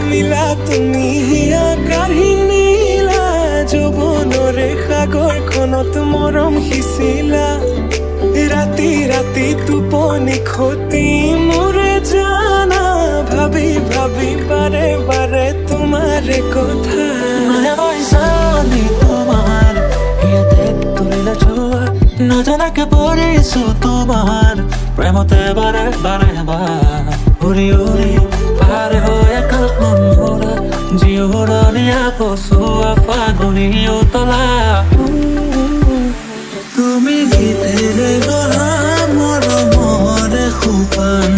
মিলা তুমি আকাশী নীলা যৌৱনৰে সাগৰখনত মৰম সিঁচিলা ৰাতি ৰাতি টোপনি খতি মোৰে জানা ভাবি ভাবি বাৰে বাৰে তোমাৰে কথা জানি তোমাৰ ইয়াতে তুলিলা ছোৱা নজনাকে পৰিছো তোমাৰ প্ৰেমতে বাৰে বাৰে বাৰ উৰি উৰি পাৰ হৈ আকাশখন ভৰা জিৰণীয়া কচুৱা ফাগুনী উতলা তুমি গীতেৰে গঢ়া মৰমৰে সোপান